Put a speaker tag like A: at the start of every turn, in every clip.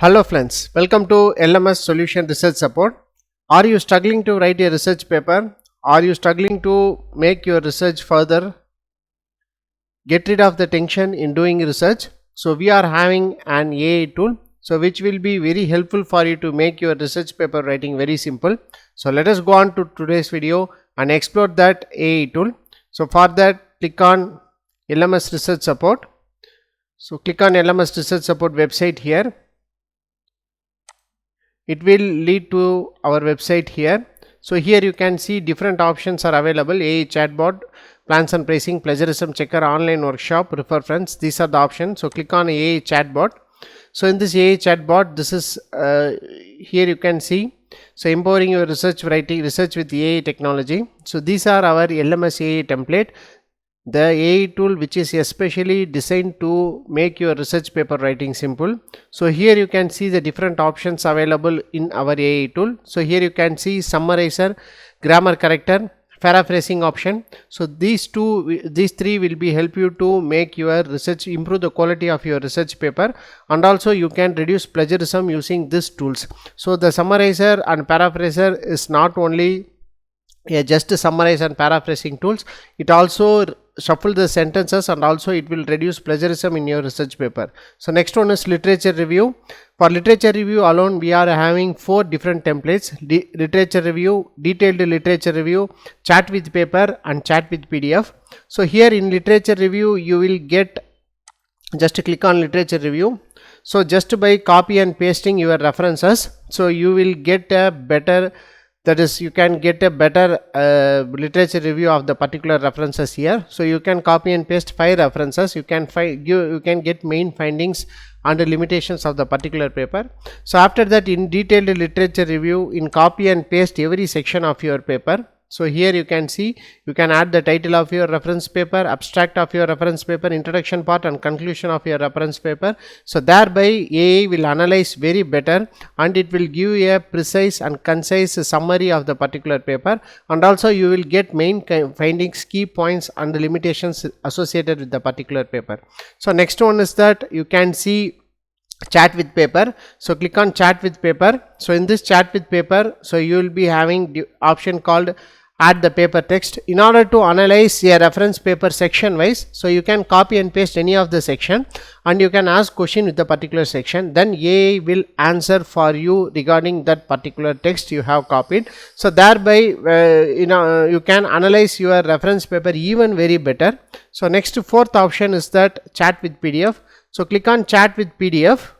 A: Hello friends, welcome to LMS Solution Research Support. Are you struggling to write a research paper? Are you struggling to make your research further? Get rid of the tension in doing research. So we are having an AI tool, so which will be very helpful for you to make your research paper writing very simple. So let us go on to today's video and explore that AI tool. So for that, click on LMS Research Support. So click on LMS Research Support website here. It will lead to our website here. So here you can see different options are available: AI chatbot, plans and pricing, plagiarism checker, online workshop, refer friends. These are the options. So click on AI chatbot. So in this AI chatbot, this is here you can see, so empowering your research writing, research with AI technology. So these are our LMS AI template, the AI tool which is especially designed to make your research paper writing simple. So here you can see the different options available in our AI tool. So here you can see summarizer, grammar corrector, paraphrasing option. So these three will be help you to make your research, improve the quality of your research paper, and also you can reduce plagiarism using these tools. So the summarizer and paraphraser is not only just to summarize and paraphrasing tools, it also shuffle the sentences and also it will reduce plagiarism in your research paper. So next one is literature review. For literature review alone, we are having 4 different templates: literature review, detailed literature review, chat with paper, and chat with PDF. So here in literature review, you will get, just click on literature review. So just by copy and pasting your references, so you will get a better, that is, you can get a better literature review of the particular references here. So you can copy and paste 5 references. You can get main findings and the limitations of the particular paper. So after that, in detailed literature review, in copy and paste every section of your paper. So here you can see, you can add the title of your reference paper, abstract of your reference paper, introduction part, and conclusion of your reference paper. So thereby AI will analyze very better and it will give you a precise and concise summary of the particular paper, and also you will get main findings, key points, and the limitations associated with the particular paper. So next one is that you can see chat with paper. So click on chat with paper. So in this chat with paper, so you will be having the option called add the paper text. In order to analyze a reference paper section wise, so you can copy and paste any of the section and you can ask question with the particular section, then AI will answer for you regarding that particular text you have copied. So thereby you can analyze your reference paper even very better. So next, 4th option is that chat with PDF. So click on chat with PDF.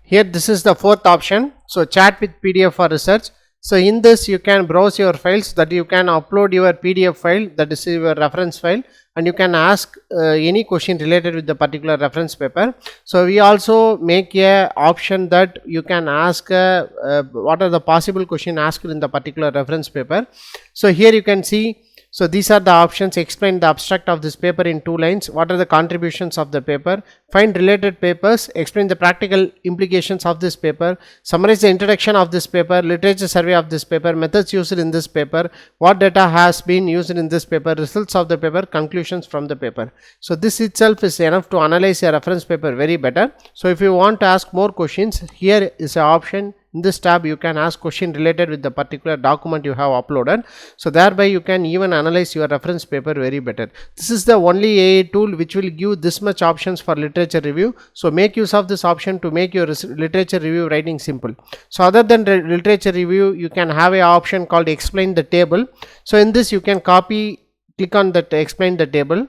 A: Here this is the 4th option. So chat with PDF for research. So in this you can browse your files, that you can upload your PDF file, that is your reference file, and you can ask any question related with the particular reference paper. So we also make a option that you can ask what are the possible question asked in the particular reference paper. So here you can see, so these are the options: explain the abstract of this paper in 2 lines, what are the contributions of the paper, find related papers, explain the practical implications of this paper, summarize the introduction of this paper, literature survey of this paper, methods used in this paper, what data has been used in this paper, results of the paper, conclusions from the paper. So this itself is enough to analyze a reference paper very better. So if you want to ask more questions, here is an option. In this tab you can ask question related with the particular document you have uploaded. So thereby you can even analyze your reference paper very better. This is the only AI tool which will give this much options for literature review. So make use of this option to make your literature review writing simple. So other than literature review, you can have an option called explain the table. So in this you can copy, click on that explain the table.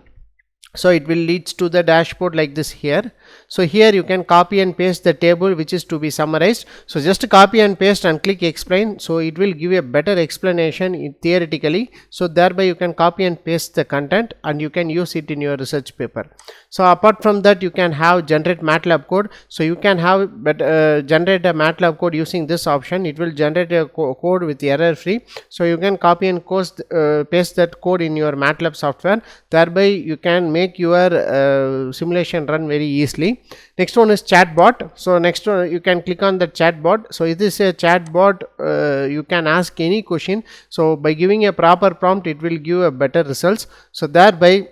A: So it will lead to the dashboard like this here. So here you can copy and paste the table which is to be summarized. So just copy and paste and click explain. So it will give a better explanation theoretically. So thereby you can copy and paste the content and you can use it in your research paper. So apart from that, you can have generate MATLAB code. So you can have generate a MATLAB code using this option. It will generate a code with error free. So you can copy and paste that code in your MATLAB software. Thereby you can make your simulation run very easily. Next one is chatbot. So next one, you can click on the chatbot. So it is a chatbot. You can ask any question. So by giving a proper prompt, it will give a better results. So thereby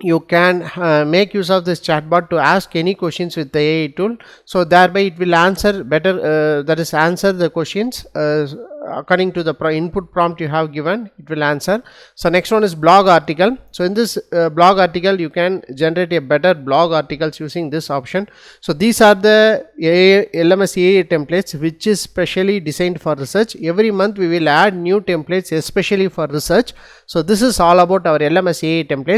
A: you can make use of this chatbot to ask any questions with the AI tool. So thereby it will answer better, that is answer the questions according to the input prompt you have given, it will answer. So next one is blog article. So in this blog article you can generate a better blog articles using this option. So these are the LMS AI templates which is specially designed for research. Every month we will add new templates especially for research. So this is all about our LMS AI templates.